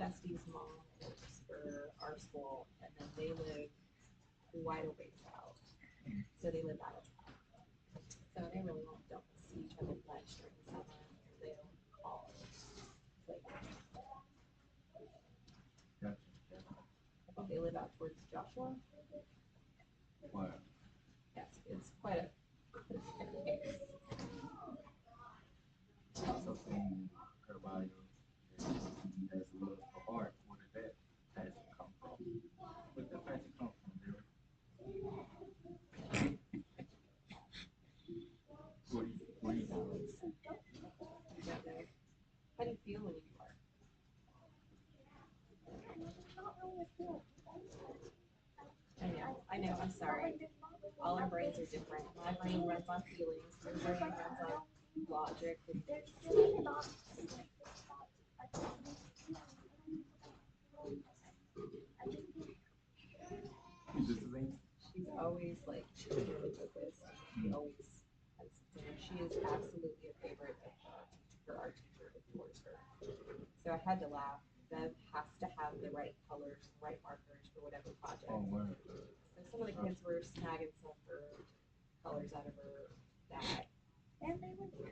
Speaker 7: Bestie's mom works for our school, and then they live quite a ways out. So they live out of town. So they really don't see each other much during the summer because they don't call it. Like,
Speaker 3: Gotcha.
Speaker 7: I think they live out towards Joshua.
Speaker 3: Wow.
Speaker 7: Yes, it's quite a pace.
Speaker 3: Also seeing her bio, that she has a love for art. Where did that passion come from? Where did that passion come from, Jerry? What do you know?
Speaker 7: You don't know. How do you feel when you do art? I know, I'm sorry. All our brains are different. My brain runs on feelings, your brain runs on logic.
Speaker 3: You just think?
Speaker 7: She's always like, she's really focused. She always has, she is absolutely a favorite of her art teacher adores her. So I had to laugh. Bev has to have the right colors, right markers for whatever project.
Speaker 3: Oh, wow.
Speaker 7: So some of the kids were snagging some of her colors out of her bag.
Speaker 8: And they would put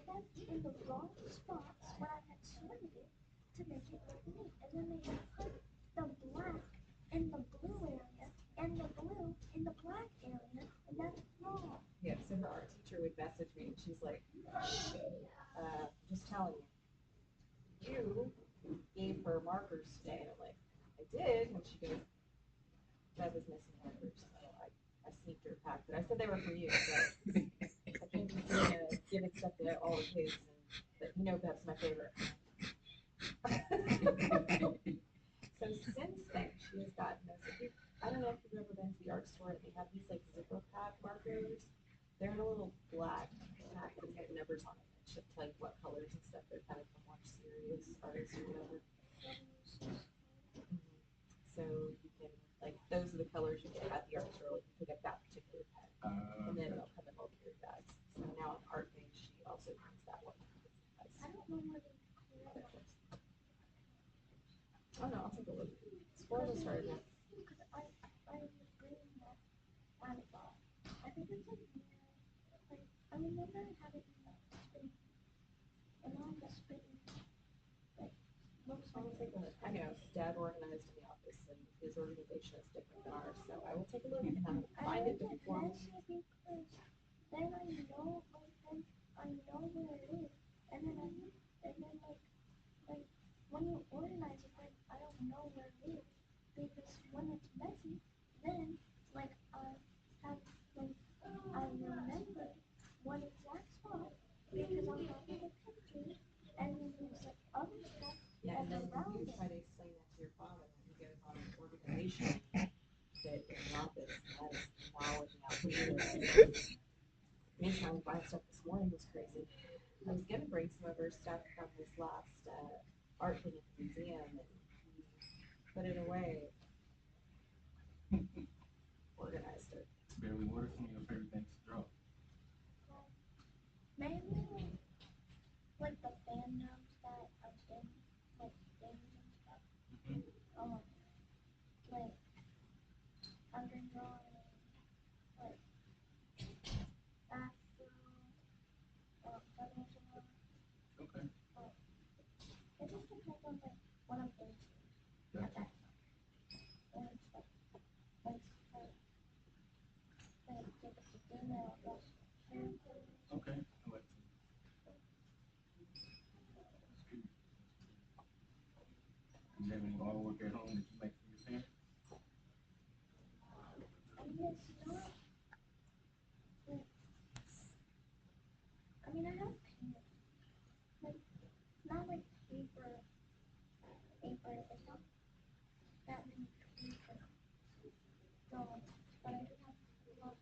Speaker 8: them in the wrong spots when I had sorted it to make it look neat. And then they would put the black in the blue area and the blue in the black area, and that's wrong.
Speaker 7: Yeah, so her art teacher would message me and she's like, just telling you, you gave her markers today. And I'm like, I did. And she goes, Bev is missing markers. So I sneaked her a pack, but I said they were for you. So I think he's gonna give it stuff to all the kids, but you know Bev's my favorite. So since then, she has gotten those. I don't know if you've ever been to the art store. They have these like zipper pack markers. They're in a little black pack that has numbers on it. It should tell you what colors and stuff. They're kind of for more serious artists or whatever. So you can, like, those are the colors you get at the art store. Like, you pick up that particular pen, and then it'll come in little carry bags. So now in art things, she also brings that one.
Speaker 8: I don't know where they clear it.
Speaker 7: Oh no, I'll take a look. Spoilers started now.
Speaker 8: Because I was reading that and I think it's like I remember having that spin, and now the spin like looks
Speaker 7: I will take a look. I know Dad organized in the office, and his organization is different than ours, so I will take a look and I will find it before.
Speaker 8: because then I know, like, then I know where it is, and then like when you organize it, like I don't know where it is because when it's messy, then like I have like I remember one exact spot because I'm looking at pictures, and then there's like other stuff
Speaker 7: Yeah, and then
Speaker 8: around
Speaker 7: you
Speaker 8: it.
Speaker 7: try to explain that to your father when he goes on an organization that in the office, that is not working out for you. Me trying to buy stuff this morning was crazy. I was gonna bring some of her stuff from this last art thing at the museum, and he put it away, organized it.
Speaker 3: Barely, what are some of your favorite things to draw?
Speaker 8: Maybe like the fandoms that I've been like games and stuff. Like I've been drawing like Afro, Venezuela.
Speaker 3: Okay.
Speaker 8: It just depends on like what I'm into at that time. And it's like give it to female plus Sharon.
Speaker 3: Okay. I like to. That's good. Do you have any artwork at home that you make for your parents?
Speaker 8: I mean, it's not. Like, I mean, I have paint. Like, not like paper. It's not that many paper drawings, but I do have a lot of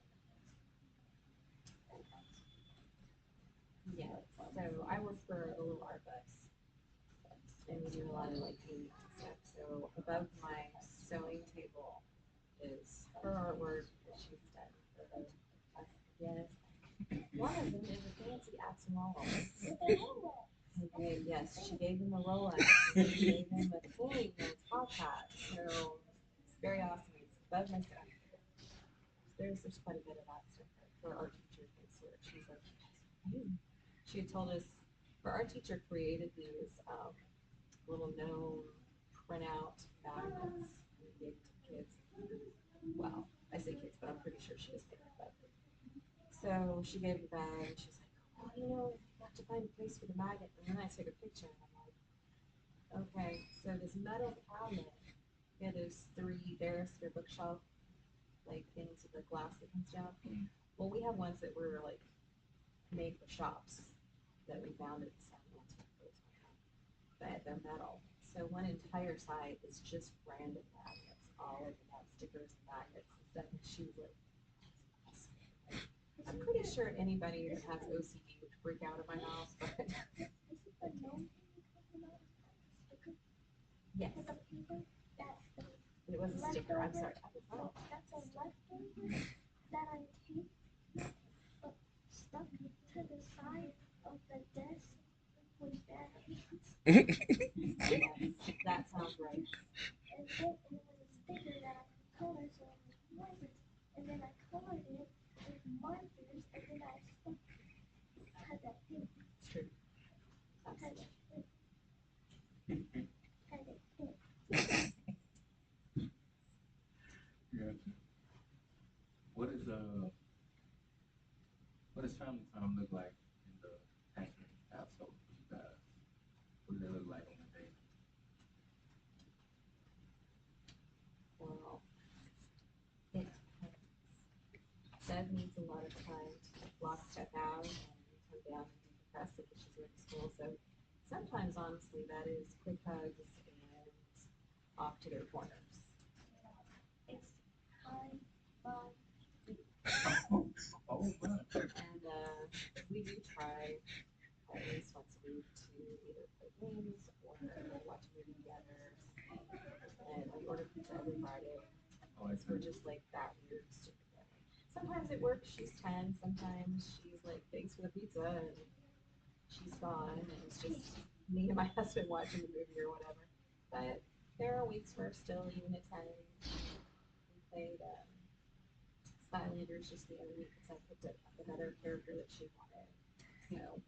Speaker 7: Yeah, so I work for a little art bus, and we do a lot of like painting and stuff. So above my sewing table is her artwork that she's done for the past, yes. One of them is a fancy axolotl.
Speaker 8: with the handle.
Speaker 7: Yes, she gave him a Rolex. And she gave him a cane and a top hat. So it's very awesome. It's above my stuff. There's quite a bit of that stuff for our teacher thinks her. She's like, she had told us, for our teacher created these little gnome printout magnets and gave it to kids. Well, I say kids, but I'm pretty sure she was thinking about it. So she gave the bag and she's like, oh, you know, you have to find a place for the magnet. And then I took a picture and I'm like, okay, so this metal cabinet, yeah, those three Barrister bookshelf like things with the glass that comes down. Well, we have ones that were like made for shops that we found at the Sound, but they're metal. So one entire side is just random magnets, all of them have stickers and magnets and stuff. And she was like, I'm pretty sure anybody that has OCD would freak out at my house, but yes. It was a sticker, I'm sorry. Oh.
Speaker 8: That's a leftover that I taped stuck to the side of the desk with that.
Speaker 7: Yes, that sounds right.
Speaker 8: And then it was a sticker that I could color, so it was white. And then I colored it with markers, and then I stuck had that pink.
Speaker 7: It's true.
Speaker 8: Had that pink. Had it pink.
Speaker 3: Gotcha. What does family time look like in the Hatcher household for you guys? What does it look like on a day?
Speaker 7: Well, it Deb needs a lot of time to block stuff out and come down and decompress it because she's going to school. So sometimes, honestly, that is quick hugs and off to their corners.
Speaker 8: It's high five.
Speaker 3: Oh, my.
Speaker 7: And we do try at least once a week to either play games or watch a movie together. And we order pizza every Friday.
Speaker 3: Oh, I
Speaker 7: We're
Speaker 3: see.
Speaker 7: just like that weird stupid family. Sometimes it works. She's 10. Sometimes she's like, thanks for the pizza, and she's gone, and it's just me and my husband watching the movie or whatever. But there are weeks where still, even at 10, we played Skylanders just the other week because I picked up another character that she wanted. So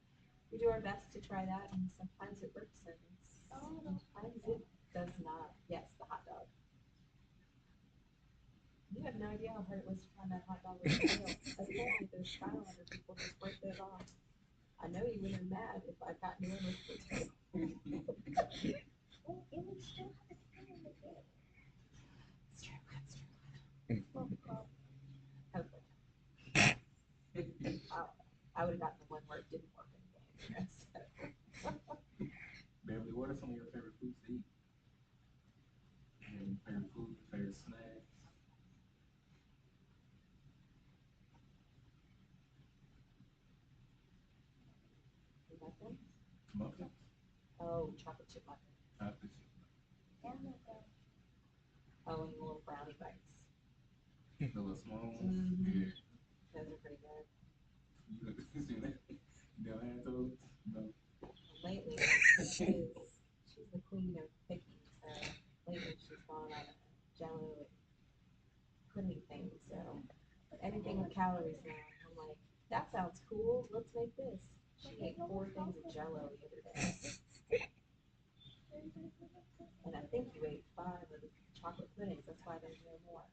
Speaker 7: we do our best to try that, and sometimes it works, and sometimes it does not. Yes, the hot dog. You have no idea how hard it was to find that hot dog with the tail. Apparently, those Skylander people just break those off. I know you would have been mad if I got you in with the tail.
Speaker 8: Oh, it would still have a thing in the game.
Speaker 7: It's true. It's true. Hopefully. I would have gotten the one where it didn't work in the game.
Speaker 3: Beverly, what are some of your favorite foods to eat? Any favorite food, favorite snacks?
Speaker 7: Muffins?
Speaker 3: Muffins?
Speaker 7: Oh, chocolate chip muffins.
Speaker 3: Chocolate chip.
Speaker 7: Oh, and the little brownie bites.
Speaker 3: The little small ones?
Speaker 7: Mhm.
Speaker 3: Yeah.
Speaker 7: Those are pretty good.
Speaker 3: You see that? You never had those? No.
Speaker 7: Lately, she's the queen of picky, so lately she's gone on a jello and pudding thing, so anything with calories now, I'm like, that sounds cool, let's make this. She ate 4 things of jello the other day. And I think you ate 5 of the chocolate puddings, that's why there's no more.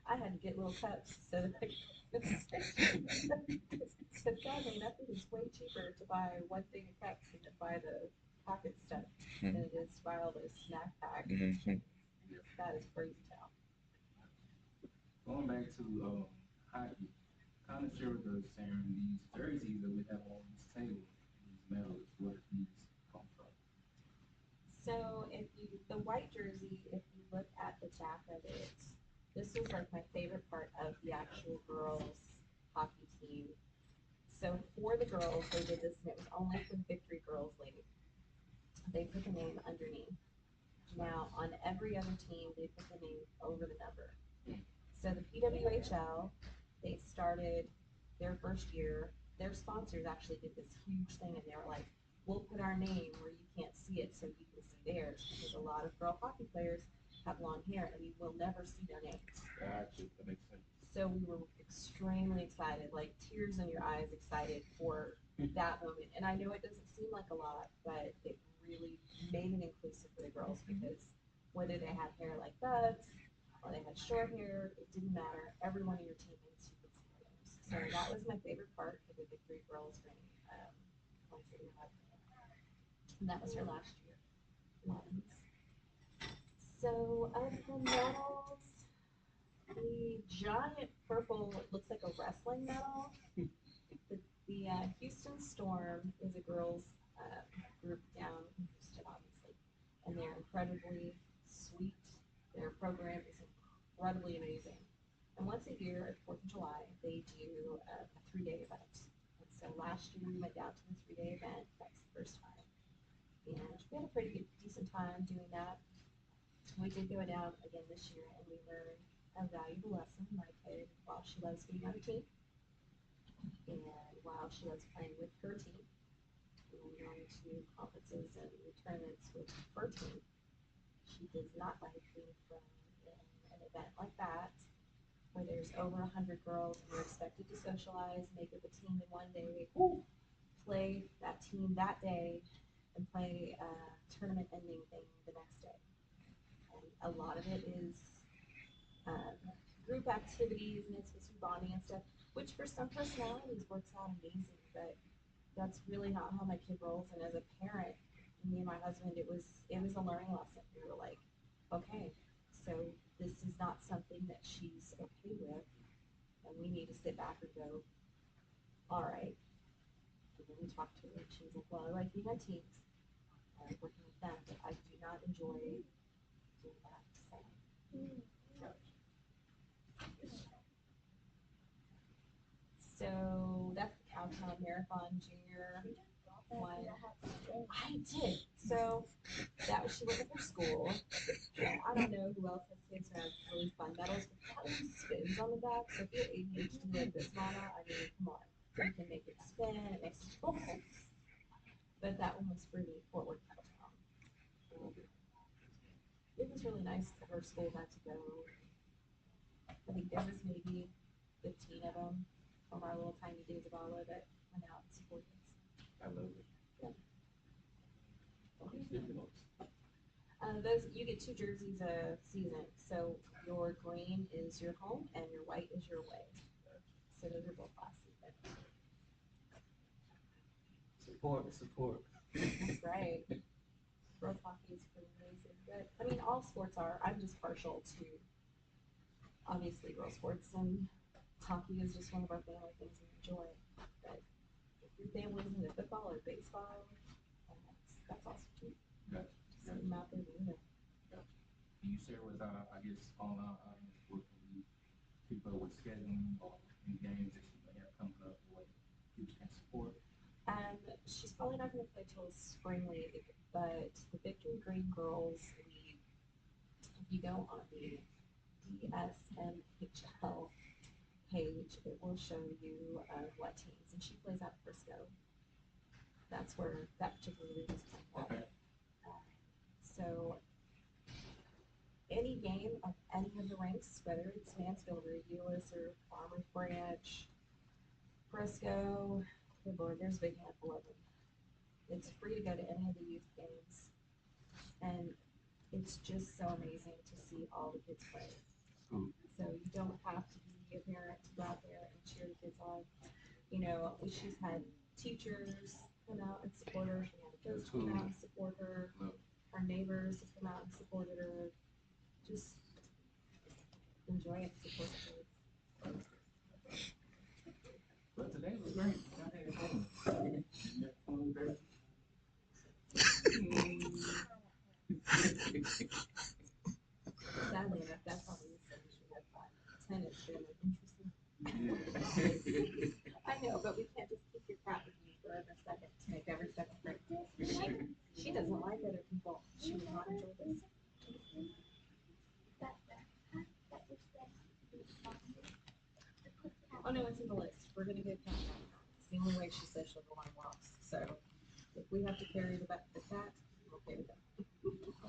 Speaker 7: I had to get little cups so that I could because sadly enough, it is way cheaper to buy 1 thing of cups than to buy the packet stuff than it is to buy all those snack packs. That is crazy town.
Speaker 3: Going back to hockey, kind of share with us, Sharon, these jerseys that we have on this table, these medals, where did these come from?
Speaker 7: So the white jersey, if you look at the back of it, this was like my favorite part of the actual girls hockey team. So for the girls, they did this, and it was only for the Victory Girls League. They put the name underneath. Now, on every other team, they put the name over the number. So the PWHL, they started their first year, their sponsors actually did this huge thing, and they were like, we'll put our name where you can't see it so you can see theirs, because a lot of girl hockey players have long hair and you will never see their names.
Speaker 3: Gotcha. That makes sense.
Speaker 7: So we were extremely excited, like tears in your eyes, excited for that moment. And I know it doesn't seem like a lot, but it really made it inclusive for the girls, because whether they had hair like Bubs or they had short hair, it didn't matter. Every one of your teammates, you could see their names. So that was my favorite part of the Victory Girls ring. And that was her last year. So of the medals, the giant purple looks like a wrestling medal. The Houston Storm is a girls group down in Houston, obviously, and they're incredibly sweet. Their program is incredibly amazing. And once a year at 4th of July, they do a 3-day event. And so last year we went down to the 3-day event. That's the first time. And we had a pretty good, decent time doing that. We did go down again this year, and we learned a valuable lesson, like while she loves being on a team, and while she loves playing with her team, and going to conferences and tournaments with her team, she does not like being thrown in an event like that, where there's over 100 girls and you're expected to socialize, make up a team in one day, play that team that day, and play a tournament-ending thing the next day. And a lot of it is group activities, and it's supposed to be bonding and stuff, which for some personalities works out amazing, but that's really not how my kid rolls. And as a parent, me and my husband, it was a learning lesson. We were like, okay, so this is not something that she's okay with, and we need to sit back and go, all right. And then we talked to her, and she was like, well, I like being on teams, working with them, but I do not enjoy doing that. So that's the Cowtown Marathon Junior one. I did. So that was, she went with her school. I don't know who else has kids who have really fun medals, but that one spins on the back. So if you're ADHD like this, Mama, I mean, come on. You can make it spin, it makes it roll. But that one was for the Fort Worth Cowtown. It was really nice that her school got to go. I think there was maybe 15 of them from our little tiny days of Olive that went out and supported us.
Speaker 3: I love it.
Speaker 7: Yeah.
Speaker 3: Those
Speaker 7: You get 2 jerseys a season. So your green is your home and your white is your away. So those are both last season.
Speaker 3: Support.
Speaker 7: That's right. Girls hockey is pretty amazing. But I mean, all sports are. I'm just partial to obviously girl sports, and hockey is just one of our family things we enjoy. But if your family's into football or baseball, that's awesome too.
Speaker 3: Gotcha.
Speaker 7: Just see them out there doing it.
Speaker 3: Can you share with our, I guess, all our audience, what can we keep up with scheduling or any games that you may have coming up, what people can support?
Speaker 7: She's probably not going to play till spring league, but the Victory Green Girls League, if you go on the DSMHL page, it will show you what teams, and she plays out of Frisco. That's where that particular league is playing at.
Speaker 3: Okay.
Speaker 7: So any game of any of the ranks, whether it's Mansfield or Euless or Farmers Branch, Frisco, good Lord, there's a big handful of them. It's free to go to any of the youth games, and it's just so amazing to see all the kids play. So you don't have to be a parent to go out there and cheer the kids on. You know, she's had teachers come out and support her. She had a coach come out and support her. Her neighbors have come out and supported her. Just enjoy it, support the kids.
Speaker 3: Well, today was great. I had fun.
Speaker 7: Sadly enough, that's all we said. We had fun. 10 has been interesting. I know, but we can't just keep your cat with you for every second to make every second great. She doesn't like other people. She would not enjoy this. Oh no, it's in the list. we're gonna get Cat back. It's the only way she says she'll go on walks. So if we have to carry the cat, I'm okay with that.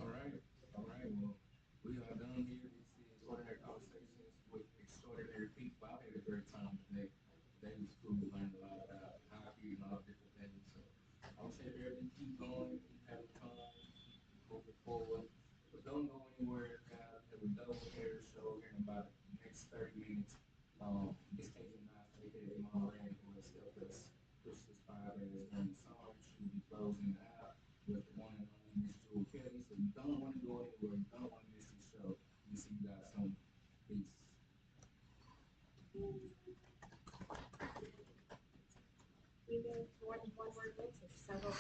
Speaker 3: All right. Well, we are done here. This is Ordinary Conversations with Extraordinary People. I had a great time today. Today was cool. We learned a lot about hockey and all different things. So I would say everybody keep going, keep having fun, keep moving forward. But don't go anywhere, guys. We have a double hair show here in about the next 30 minutes. Miss Kate and I, aka Moran, who has helped us push this podcast during the summer. She will be closing it out with the one and only Miss Jewel Kelly. So you don't want to go anywhere. You don't want to miss this show. We'll see you guys soon. Peace.
Speaker 7: You go one word basis. Several.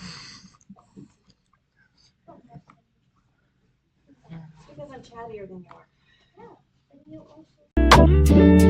Speaker 7: It's because I'm chattier than you are.
Speaker 8: Yeah, and you also.